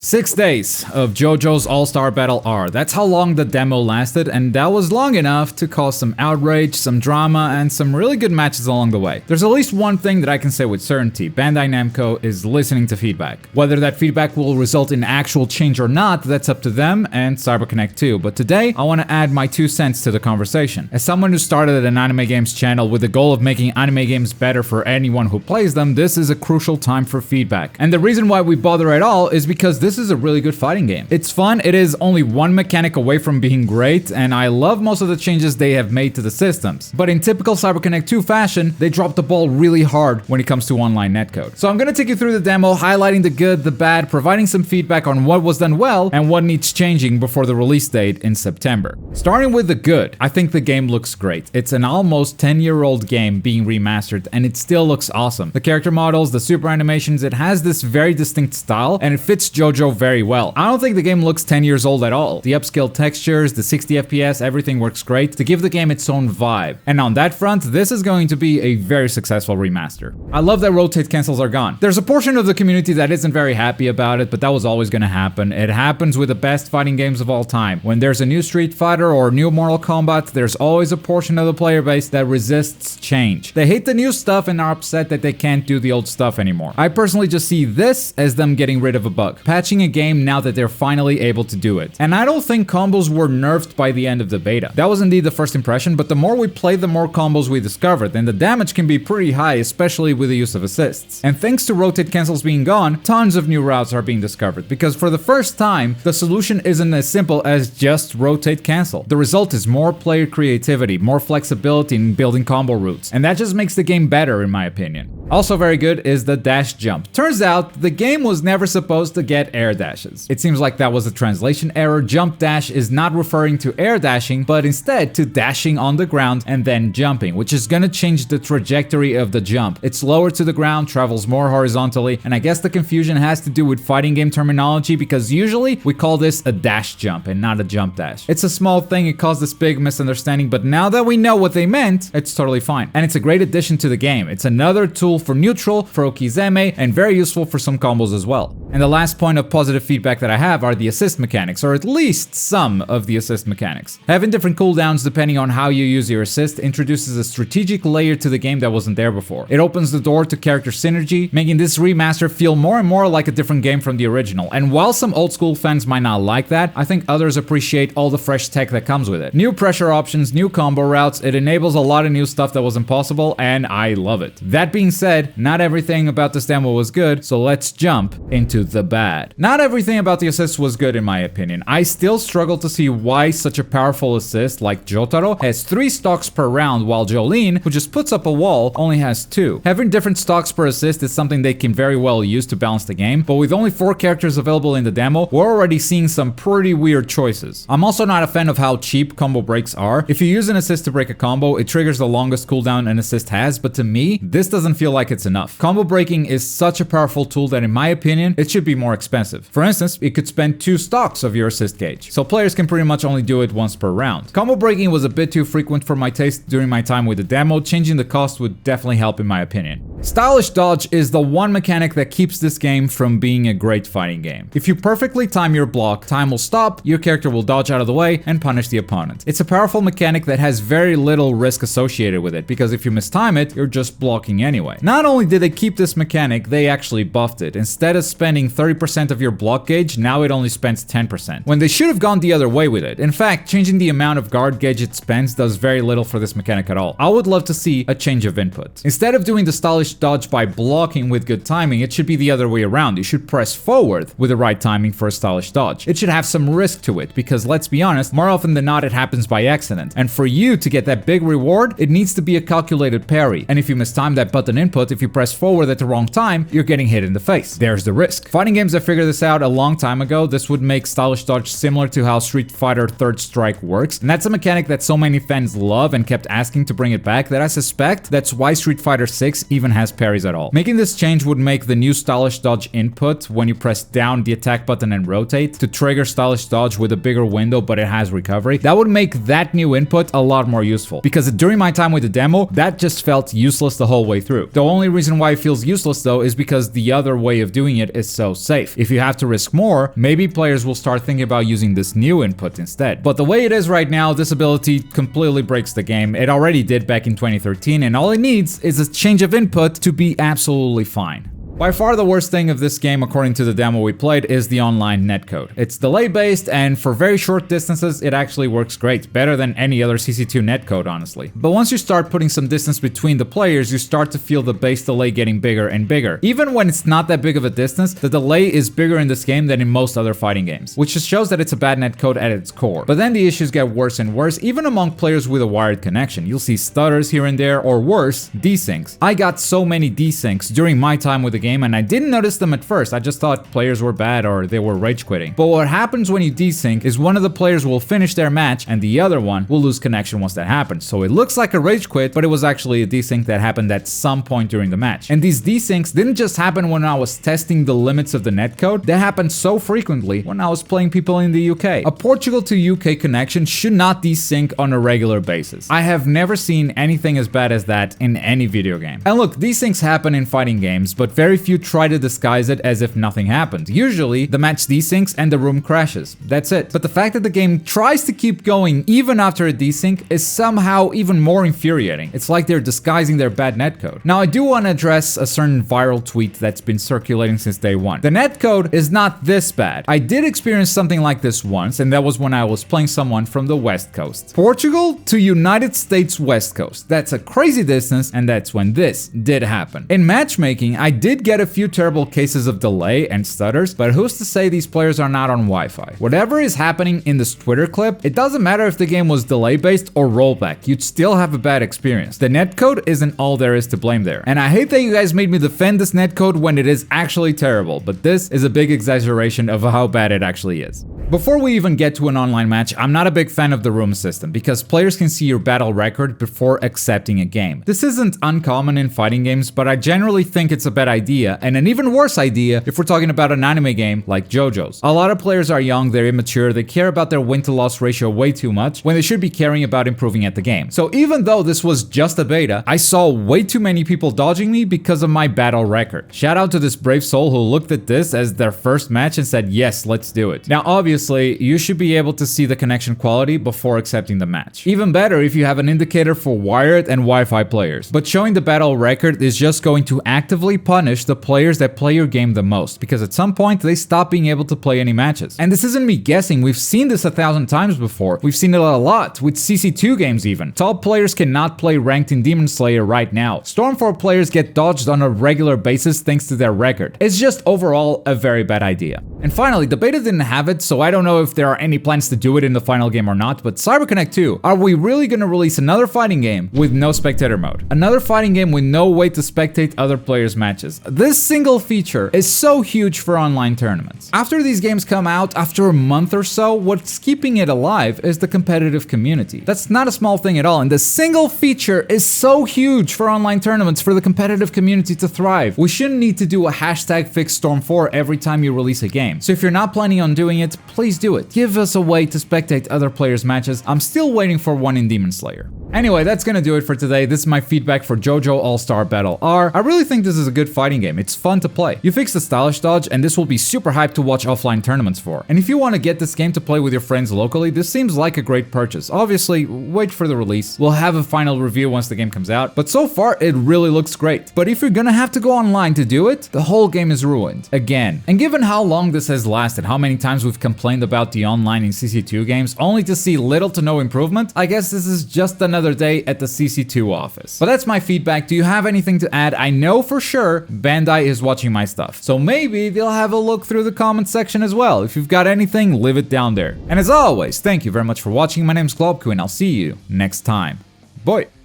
6 days of JoJo's All-Star Battle R. That's how long the demo lasted, and that was long enough to cause some outrage, some drama, and some really good matches along the way. There's at least one thing that I can say with certainty: Bandai Namco is listening to feedback. Whether that feedback will result in actual change or not, that's up to them and CyberConnect too. But today, I want to add my 2 cents to the conversation. As someone who started an anime games channel with the goal of making anime games better for anyone who plays them, this is a crucial time for feedback. And the reason why we bother at all is because this is a really good fighting game. It's fun, it is only one mechanic away from being great, and I love most of the changes they have made to the systems. But in typical CyberConnect 2 fashion, they dropped the ball really hard when it comes to online netcode. So I'm gonna take you through the demo, highlighting the good, the bad, providing some feedback on what was done well and what needs changing before the release date in September. Starting with the good, I think the game looks great. It's an almost 10-year-old game being remastered, and it still looks awesome. The character models, the super animations, it has this very distinct style, and it fits JoJo very well. I don't think the game looks 10 years old at all. The upscale textures, the 60 FPS, everything works great to give the game its own vibe. And on that front, this is going to be a very successful remaster. I love that rotate cancels are gone. There's a portion of the community that isn't very happy about it, but that was always going to happen. It happens with the best fighting games of all time. When there's a new Street Fighter or new Mortal Kombat, there's always a portion of the player base that resists change. They hate the new stuff and are upset that they can't do the old stuff anymore. I personally just see this as them getting rid of a bug, patching a game now that they're finally able to do it. And I don't think combos were nerfed by the end of the beta. That was indeed the first impression, but the more we play, the more combos we discovered, and the damage can be pretty high, especially with the use of assists. And thanks to rotate cancels being gone, tons of new routes are being discovered, because for the first time, the solution isn't as simple as just rotate cancel. The result is more player creativity, more flexibility in building combo routes, and that just makes the game better in my opinion. Also very good is the dash jump. Turns out, the game was never supposed to get air dashes. It seems like that was a translation error. Jump dash is not referring to air dashing, but instead to dashing on the ground and then jumping, which is gonna change the trajectory of the jump. It's lower to the ground, travels more horizontally, and I guess the confusion has to do with fighting game terminology, because usually we call this a dash jump and not a jump dash. It's a small thing, it caused this big misunderstanding, but now that we know what they meant, it's totally fine. And it's a great addition to the game. It's another tool for neutral, for Okizeme, and very useful for some combos as well. And the last point of positive feedback that I have are the assist mechanics, or at least some of the assist mechanics. Having different cooldowns depending on how you use your assist introduces a strategic layer to the game that wasn't there before. It opens the door to character synergy, making this remaster feel more and more like a different game from the original. And while some old school fans might not like that, I think others appreciate all the fresh tech that comes with it. New pressure options, new combo routes, it enables a lot of new stuff that wasn't possible, and I love it. That being said, not everything about this demo was good, so let's jump into the bad. Not everything about the assist was good in my opinion. I still struggle to see why such a powerful assist like Jotaro has 3 stocks per round, while Jolene, who just puts up a wall, only has 2. Having different stocks per assist is something they can very well use to balance the game, but with only 4 characters available in the demo, we're already seeing some pretty weird choices. I'm also not a fan of how cheap combo breaks are. If you use an assist to break a combo, it triggers the longest cooldown an assist has, but to me, this doesn't feel like it's enough. Combo breaking is such a powerful tool that in my opinion, it should be more expensive. For instance, it could spend 2 stocks of your assist gauge, so players can pretty much only do it once per round. Combo breaking was a bit too frequent for my taste during my time with the demo. Changing the cost would definitely help in my opinion. Stylish dodge is the one mechanic that keeps this game from being a great fighting game. If you perfectly time your block, time will stop, your character will dodge out of the way and punish the opponent. It's a powerful mechanic that has very little risk associated with it, because if you mistime it, you're just blocking anyway. Not only did they keep this mechanic, they actually buffed it. Instead of spending 30% of your block gauge, now it only spends 10%, when they should have gone the other way with it. In fact, changing the amount of guard gauge it spends does very little for this mechanic at all. I would love to see a change of input. Instead of doing the stylish dodge by blocking with good timing, it should be the other way around. You should press forward with the right timing for a stylish dodge. It should have some risk to it, because let's be honest, more often than not it happens by accident. And for you to get that big reward, it needs to be a calculated parry. And if you mistime that button input, if you press forward at the wrong time, you're getting hit in the face. There's the risk. Fighting games that figured this out a long time ago, this would make stylish dodge similar to how Street Fighter Third Strike works. And that's a mechanic that so many fans love and kept asking to bring it back, that I suspect that's why Street Fighter 6 even has parries at all. Making this change would make the new stylish dodge input when you press down the attack button and rotate to trigger stylish dodge with a bigger window but it has recovery. That would make that new input a lot more useful, because during my time with the demo, that just felt useless the whole way through. The only reason why it feels useless though is because the other way of doing it is so safe. If you have to risk more, maybe players will start thinking about using this new input instead. But the way it is right now, this ability completely breaks the game. It already did back in 2013, and all it needs is a change of input to be absolutely fine. By far the worst thing of this game, according to the demo we played, is the online netcode. It's delay based, and for very short distances it actually works great, better than any other CC2 netcode honestly. But once you start putting some distance between the players, you start to feel the base delay getting bigger and bigger. Even when it's not that big of a distance, the delay is bigger in this game than in most other fighting games, which just shows that it's a bad netcode at its core. But then the issues get worse and worse, even among players with a wired connection. You'll see stutters here and there, or worse, desyncs. I got so many desyncs during my time with the game, and I didn't notice them at first. I just thought players were bad or they were rage quitting. But what happens when you desync is one of the players will finish their match and the other one will lose connection once that happens. So it looks like a rage quit, but it was actually a desync that happened at some point during the match. And these desyncs didn't just happen when I was testing the limits of the netcode. They happened so frequently when I was playing people in the UK. A Portugal to UK connection should not desync on a regular basis. I have never seen anything as bad as that in any video game. And look, desyncs happen in fighting games, but very few try to disguise it as if nothing happened. Usually, the match desyncs and the room crashes. That's it. But the fact that the game tries to keep going even after a desync is somehow even more infuriating. It's like they're disguising their bad netcode. Now, I do want to address a certain viral tweet that's been circulating since day one. The netcode is not this bad. I did experience something like this once, and that was when I was playing someone from the West Coast. Portugal to United States West Coast. That's a crazy distance, and that's when this did happen. In matchmaking, I did get a few terrible cases of delay and stutters, but who's to say these players are not on Wi-Fi? Whatever is happening in this Twitter clip, it doesn't matter if the game was delay based or rollback, you'd still have a bad experience. The netcode isn't all there is to blame there. And I hate that you guys made me defend this netcode when it is actually terrible, but this is a big exaggeration of how bad it actually is. Before we even get to an online match, I'm not a big fan of the room system, because players can see your battle record before accepting a game. This isn't uncommon in fighting games, but I generally think it's a bad idea, and an even worse idea if we're talking about an anime game like JoJo's. A lot of players are young, they're immature, they care about their win to loss ratio way too much when they should be caring about improving at the game. So even though this was just a beta, I saw way too many people dodging me because of my battle record. Shout out to this brave soul who looked at this as their first match and said, yes, let's do it. Now obviously, you should be able to see the connection quality before accepting the match. Even better if you have an indicator for wired and Wi-Fi players. But showing the battle record is just going to actively punish the players that play your game the most, because at some point they stop being able to play any matches. And this isn't me guessing, we've seen this 1,000 times before. We've seen it a lot, with CC2 games even. Top players cannot play ranked in Demon Slayer right now. Stormfort players get dodged on a regular basis thanks to their record. It's just overall a very bad idea. And finally, the beta didn't have it, so I don't know if there are any plans to do it in the final game or not, but CyberConnect 2, are we really gonna release another fighting game with no spectator mode? Another fighting game with no way to spectate other players' matches. This single feature is so huge for online tournaments. After these games come out, after a month or so, what's keeping it alive is the competitive community. That's not a small thing at all, and the single feature is so huge for online tournaments, for the competitive community to thrive. We shouldn't need to do a hashtag fix Storm 4 every time you release a game. So if you're not planning on doing it, please do it. Give us a way to spectate other players' matches. I'm still waiting for one in Demon Slayer. Anyway, that's gonna do it for today. This is my feedback for JoJo All-Star Battle R. I really think this is a good fighting game. It's fun to play. You fix the stylish dodge, and this will be super hyped to watch offline tournaments for. And if you want to get this game to play with your friends locally, this seems like a great purchase. Obviously, wait for the release. We'll have a final review once the game comes out, but so far, it really looks great. But if you're gonna have to go online to do it, the whole game is ruined. Again. And given how long this has lasted, how many times we've complained about the online in CC2 games, only to see little to no improvement, I guess this is just another day at the CC2 office. But that's my feedback. Do you have anything to add? I know for sure Bandai is watching my stuff, so maybe they'll have a look through the comment section as well. If you've got anything, leave it down there. And as always, thank you very much for watching. My name's Globku, and I'll see you next time. Bye!